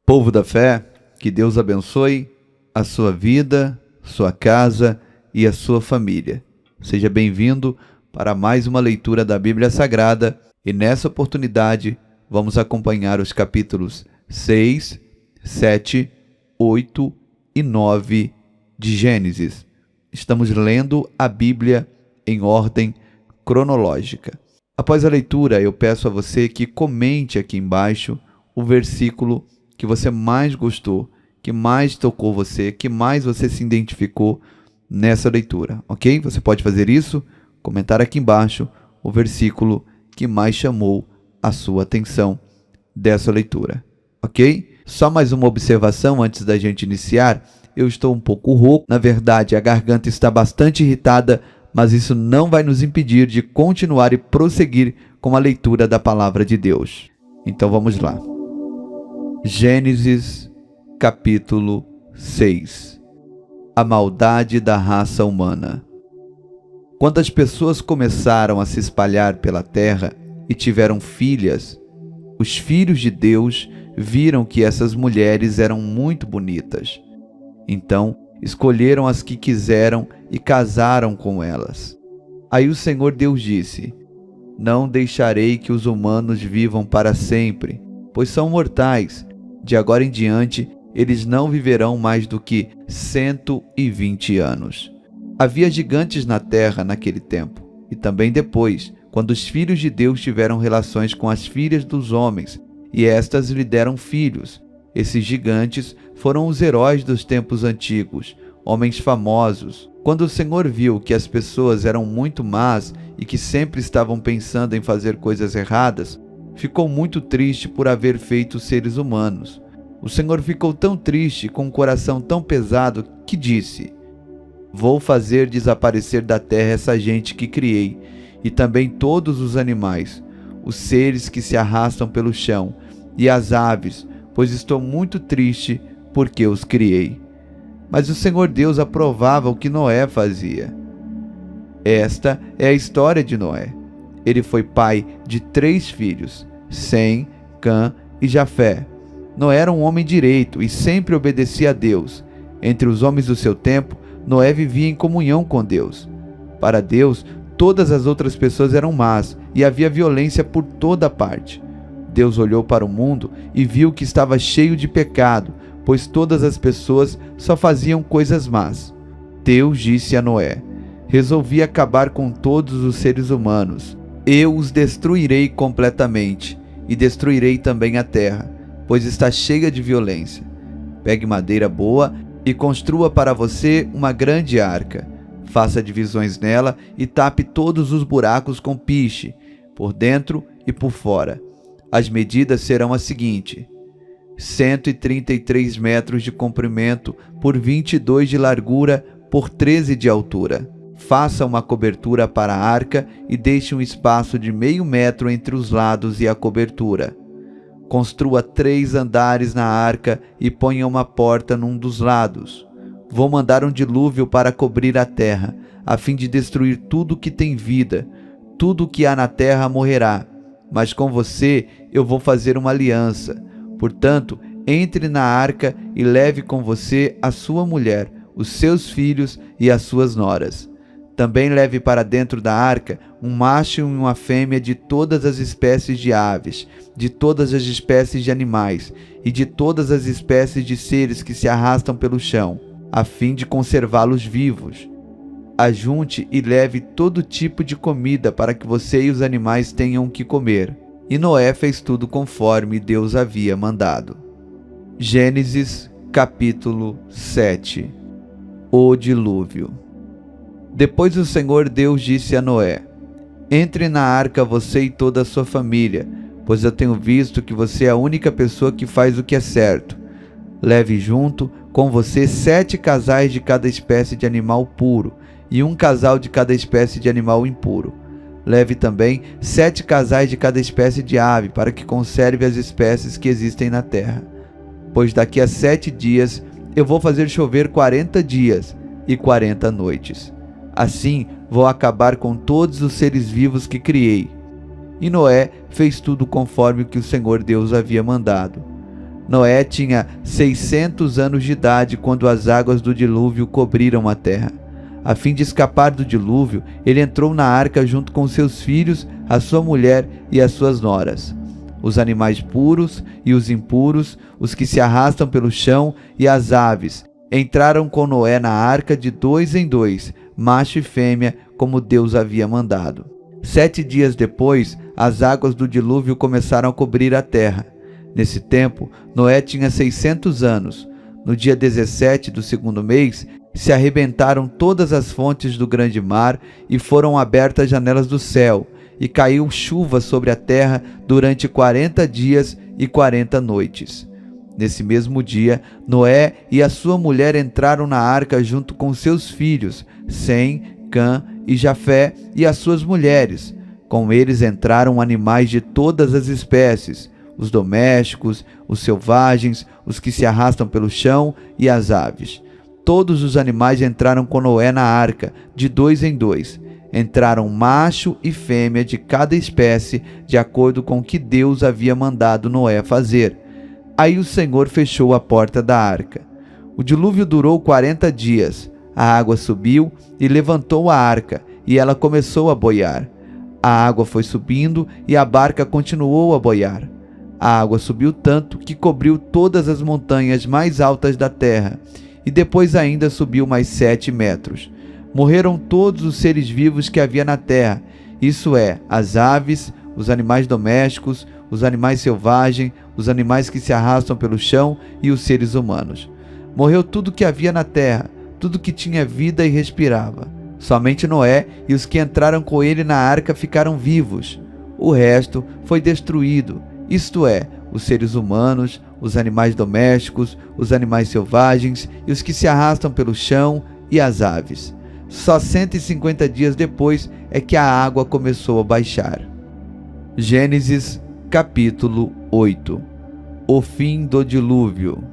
Povo da fé, que Deus abençoe a sua vida, sua casa e a sua família. Seja bem-vindo para mais uma leitura da Bíblia Sagrada e nessa oportunidade vamos acompanhar os capítulos 6, 7, 8 e 9 de Gênesis. Estamos lendo a Bíblia em ordem cronológica. Após a leitura, eu peço a você que comente aqui embaixo o versículo que você mais gostou, que mais tocou você, que mais você se identificou nessa leitura, ok? Você pode fazer isso, comentar aqui embaixo o versículo que mais chamou a sua atenção dessa leitura, ok? Só mais uma observação antes da gente iniciar. Eu estou um pouco rouco, na verdade a garganta está bastante irritada, mas isso não vai nos impedir de continuar e prosseguir com a leitura da palavra de Deus. Então vamos lá. Gênesis, capítulo 6. A maldade da raça humana. Quando as pessoas começaram a se espalhar pela terra e tiveram filhas, os filhos de Deus viram que essas mulheres eram muito bonitas. Então, escolheram as que quiseram e casaram com elas. Aí o Senhor Deus disse: Não deixarei que os humanos vivam para sempre, pois são mortais. De agora em diante, eles não viverão mais do que 120 anos. Havia gigantes na terra naquele tempo, e também depois, quando os filhos de Deus tiveram relações com as filhas dos homens, e estas lhe deram filhos. Esses gigantes foram os heróis dos tempos antigos, homens famosos. Quando o Senhor viu que as pessoas eram muito más e que sempre estavam pensando em fazer coisas erradas, ficou muito triste por haver feito seres humanos. O Senhor ficou tão triste, com um coração tão pesado, que disse: Vou fazer desaparecer da terra essa gente que criei, e também todos os animais, os seres que se arrastam pelo chão, e as aves, pois estou muito triste porque os criei. Mas o Senhor Deus aprovava o que Noé fazia. Esta é a história de Noé. Ele foi pai de 3 filhos, Sem, Cã e Jafé. Noé era um homem direito e sempre obedecia a Deus. Entre os homens do seu tempo, Noé vivia em comunhão com Deus. Para Deus, todas as outras pessoas eram más e havia violência por toda parte. Deus olhou para o mundo e viu que estava cheio de pecado, pois todas as pessoas só faziam coisas más. Deus disse a Noé: Resolvi acabar com todos os seres humanos. Eu os destruirei completamente, e destruirei também a terra, pois está cheia de violência. Pegue madeira boa e construa para você uma grande arca. Faça divisões nela e tape todos os buracos com piche, por dentro e por fora. As medidas serão as seguintes: 133 metros de comprimento por 22 de largura por 13 de altura. Faça uma cobertura para a arca e deixe um espaço de meio metro entre os lados e a cobertura. Construa 3 andares na arca e ponha uma porta num dos lados. Vou mandar um dilúvio para cobrir a terra, a fim de destruir tudo que tem vida. Tudo que há na terra morrerá. Mas com você eu vou fazer uma aliança. Portanto, entre na arca e leve com você a sua mulher, os seus filhos e as suas noras. Também leve para dentro da arca um macho e uma fêmea de todas as espécies de aves, de todas as espécies de animais e de todas as espécies de seres que se arrastam pelo chão, a fim de conservá-los vivos. Ajunte e leve todo tipo de comida para que você e os animais tenham o que comer. E Noé fez tudo conforme Deus havia mandado. Gênesis, capítulo 7. O dilúvio. Depois o Senhor Deus disse a Noé: Entre na arca você e toda a sua família, pois eu tenho visto que você é a única pessoa que faz o que é certo. Leve junto com você 7 casais de cada espécie de animal puro e um casal de cada espécie de animal impuro. Leve também 7 casais de cada espécie de ave, para que conserve as espécies que existem na terra. Pois daqui a 7 dias eu vou fazer chover 40 dias e 40 noites. Assim vou acabar com todos os seres vivos que criei. E Noé fez tudo conforme o que o Senhor Deus havia mandado. Noé tinha 600 anos de idade quando as águas do dilúvio cobriram a terra. A fim de escapar do dilúvio, ele entrou na arca junto com seus filhos, a sua mulher e as suas noras. Os animais puros e os impuros, os que se arrastam pelo chão e as aves, entraram com Noé na arca de 2 em 2, macho e fêmea, como Deus havia mandado. 7 dias depois, as águas do dilúvio começaram a cobrir a terra. Nesse tempo, Noé tinha 600 anos. No dia 17 do segundo mês, se arrebentaram todas as fontes do grande mar e foram abertas as janelas do céu, e caiu chuva sobre a terra durante 40 dias e 40 noites. Nesse mesmo dia, Noé e a sua mulher entraram na arca junto com seus filhos, Sem, Cã e Jafé, e as suas mulheres. Com eles entraram animais de todas as espécies, os domésticos, os selvagens, os que se arrastam pelo chão e as aves. Todos os animais entraram com Noé na arca, de 2 em 2. Entraram macho e fêmea de cada espécie, de acordo com o que Deus havia mandado Noé fazer. Aí o Senhor fechou a porta da arca. O dilúvio durou 40 dias. A água subiu e levantou a arca, e ela começou a boiar. A água foi subindo e a barca continuou a boiar. A água subiu tanto que cobriu todas as montanhas mais altas da terra, e depois ainda subiu mais 7 metros. Morreram todos os seres vivos que havia na terra, isso é, as aves, os animais domésticos, os animais selvagens, os animais que se arrastam pelo chão e os seres humanos. Morreu tudo que havia na terra, tudo que tinha vida e respirava. Somente Noé e os que entraram com ele na arca ficaram vivos. O resto foi destruído, isto é, os seres humanos, os animais domésticos, os animais selvagens e os que se arrastam pelo chão e as aves. Só 150 dias depois é que a água começou a baixar. Gênesis capítulo 8. O fim do dilúvio.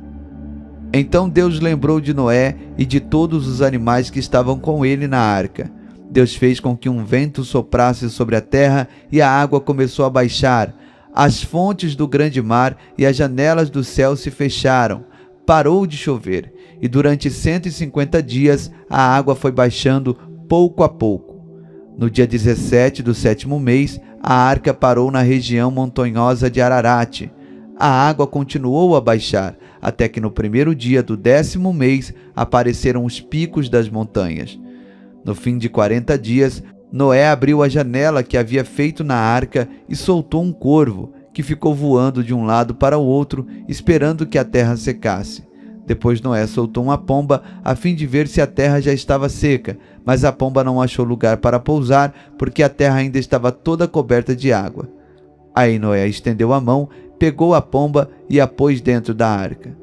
Então Deus lembrou de Noé e de todos os animais que estavam com ele na arca. Deus fez com que um vento soprasse sobre a terra e a água começou a baixar. As fontes do grande mar e as janelas do céu se fecharam. Parou de chover, e durante 150 dias a água foi baixando pouco a pouco. No dia 17 do 7º mês, a arca parou na região montanhosa de Ararat. A água continuou a baixar, até que no primeiro dia do 10º mês apareceram os picos das montanhas. No fim de 40 dias, Noé abriu a janela que havia feito na arca e soltou um corvo, que ficou voando de um lado para o outro, esperando que a terra secasse. Depois Noé soltou uma pomba, a fim de ver se a terra já estava seca, mas a pomba não achou lugar para pousar, porque a terra ainda estava toda coberta de água. Aí Noé estendeu a mão, pegou a pomba e a pôs dentro da arca.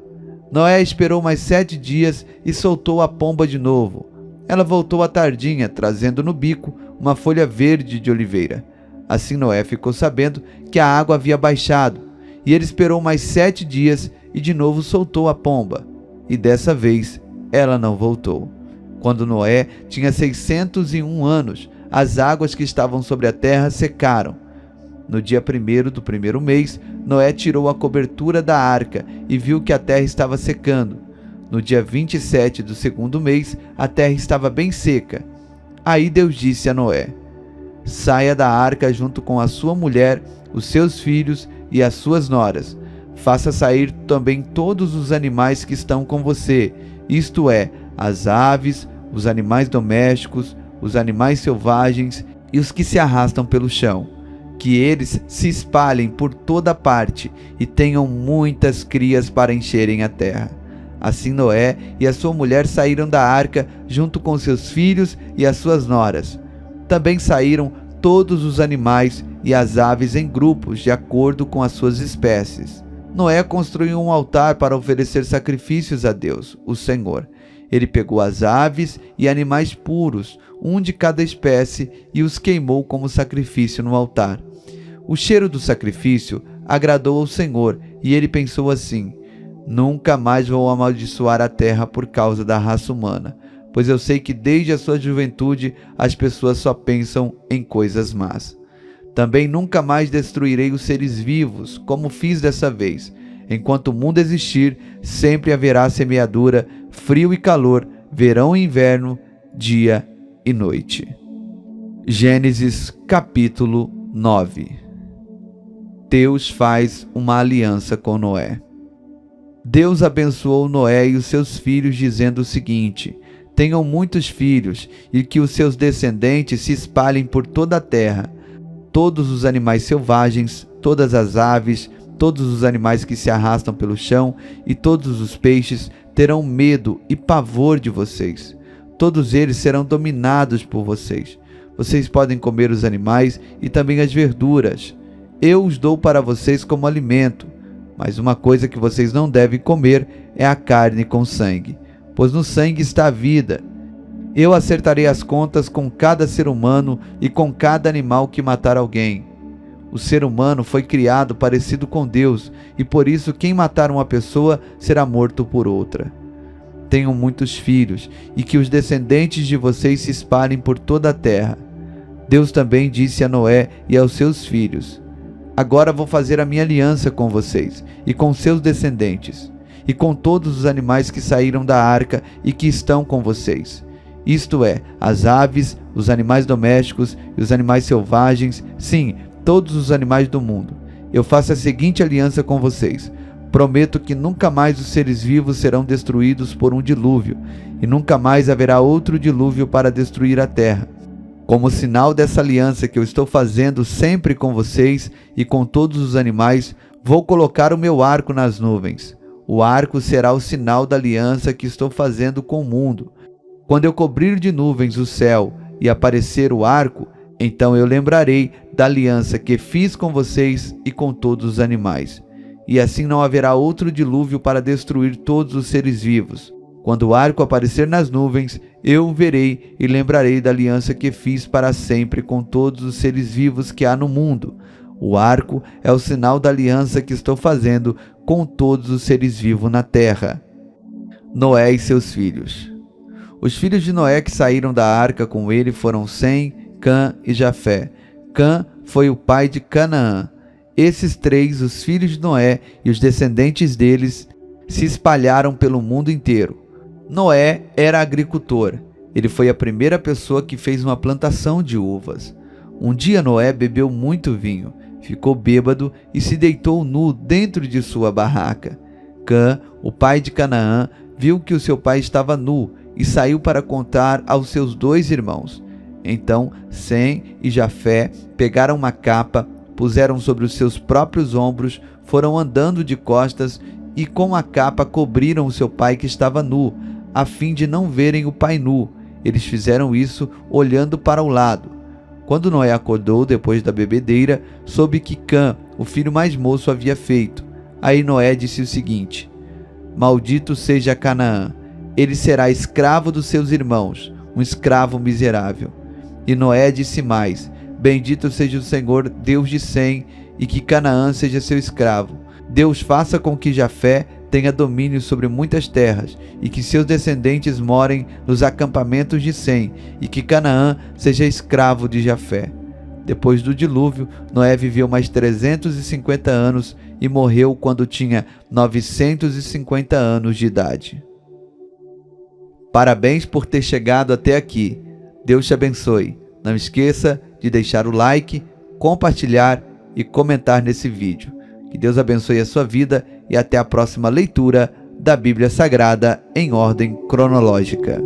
Noé esperou mais 7 dias e soltou a pomba de novo. Ela voltou à tardinha, trazendo no bico uma folha verde de oliveira. Assim Noé ficou sabendo que a água havia baixado, e ele esperou mais 7 dias e de novo soltou a pomba. E dessa vez ela não voltou. Quando Noé tinha 601 anos, as águas que estavam sobre a terra secaram. No dia 1º do primeiro mês, Noé tirou a cobertura da arca e viu que a terra estava secando. No dia 27 do segundo mês, a terra estava bem seca. Aí Deus disse a Noé: saia da arca junto com a sua mulher, os seus filhos e as suas noras. Faça sair também todos os animais que estão com você, isto é, as aves, os animais domésticos, os animais selvagens e os que se arrastam pelo chão. Que eles se espalhem por toda parte e tenham muitas crias para encherem a terra. Assim Noé e a sua mulher saíram da arca junto com seus filhos e as suas noras. Também saíram todos os animais e as aves em grupos, de acordo com as suas espécies. Noé construiu um altar para oferecer sacrifícios a Deus, o Senhor. Ele pegou as aves e animais puros, um de cada espécie, e os queimou como sacrifício no altar. O cheiro do sacrifício agradou ao Senhor, e ele pensou assim: nunca mais vou amaldiçoar a terra por causa da raça humana, pois eu sei que desde a sua juventude as pessoas só pensam em coisas más. Também nunca mais destruirei os seres vivos, como fiz dessa vez. Enquanto o mundo existir, sempre haverá semeadura, frio e calor, verão e inverno, dia e noite. Gênesis capítulo 9. Deus faz uma aliança com Noé. Deus abençoou Noé e os seus filhos, dizendo o seguinte: tenham muitos filhos e que os seus descendentes se espalhem por toda a terra. Todos os animais selvagens, todas as aves, todos os animais que se arrastam pelo chão e todos os peixes terão medo e pavor de vocês. Todos eles serão dominados por vocês. Vocês podem comer os animais e também as verduras. Eu os dou para vocês como alimento. Mas uma coisa que vocês não devem comer é a carne com sangue, pois no sangue está a vida. Eu acertarei as contas com cada ser humano e com cada animal que matar alguém. O ser humano foi criado parecido com Deus, e por isso quem matar uma pessoa será morto por outra. Tenham muitos filhos, e que os descendentes de vocês se espalhem por toda a terra. Deus também disse a Noé e aos seus filhos: agora vou fazer a minha aliança com vocês, e com seus descendentes, e com todos os animais que saíram da arca e que estão com vocês. Isto é, as aves, os animais domésticos e os animais selvagens, sim, todos os animais do mundo. Eu faço a seguinte aliança com vocês: prometo que nunca mais os seres vivos serão destruídos por um dilúvio, e nunca mais haverá outro dilúvio para destruir a terra. Como sinal dessa aliança que eu estou fazendo sempre com vocês e com todos os animais, vou colocar o meu arco nas nuvens. O arco será o sinal da aliança que estou fazendo com o mundo. Quando eu cobrir de nuvens o céu e aparecer o arco, então eu lembrarei da aliança que fiz com vocês e com todos os animais. E assim não haverá outro dilúvio para destruir todos os seres vivos. Quando o arco aparecer nas nuvens, eu o verei e lembrarei da aliança que fiz para sempre com todos os seres vivos que há no mundo. O arco é o sinal da aliança que estou fazendo com todos os seres vivos na terra. Noé e seus filhos. Os filhos de Noé que saíram da arca com ele foram Sem, Cã e Jafé. Cã foi o pai de Canaã. Esses três, os filhos de Noé e os descendentes deles, se espalharam pelo mundo inteiro. Noé era agricultor. Ele foi a primeira pessoa que fez uma plantação de uvas. Um dia Noé bebeu muito vinho, ficou bêbado e se deitou nu dentro de sua barraca. Cã, o pai de Canaã, viu que o seu pai estava nu e saiu para contar aos seus 2 irmãos. Então Sem e Jafé pegaram uma capa, puseram sobre os seus próprios ombros, foram andando de costas e com a capa cobriram o seu pai que estava nu, a fim de não verem o pai nu. Eles fizeram isso olhando para o lado. Quando Noé acordou depois da bebedeira, soube que Cã, o filho mais moço, havia feito. Aí Noé disse o seguinte: maldito seja Canaã, ele será escravo dos seus irmãos, um escravo miserável. E Noé disse mais: bendito seja o Senhor, Deus de Sem, e que Canaã seja seu escravo. Deus faça com que Jafé tenha domínio sobre muitas terras, e que seus descendentes morem nos acampamentos de Sem, e que Canaã seja escravo de Jafé. Depois do dilúvio, Noé viveu mais 350 anos e morreu quando tinha 950 anos de idade. Parabéns por ter chegado até aqui. Deus te abençoe. Não esqueça de deixar o like, compartilhar e comentar nesse vídeo. Que Deus abençoe a sua vida e até a próxima leitura da Bíblia Sagrada em ordem cronológica.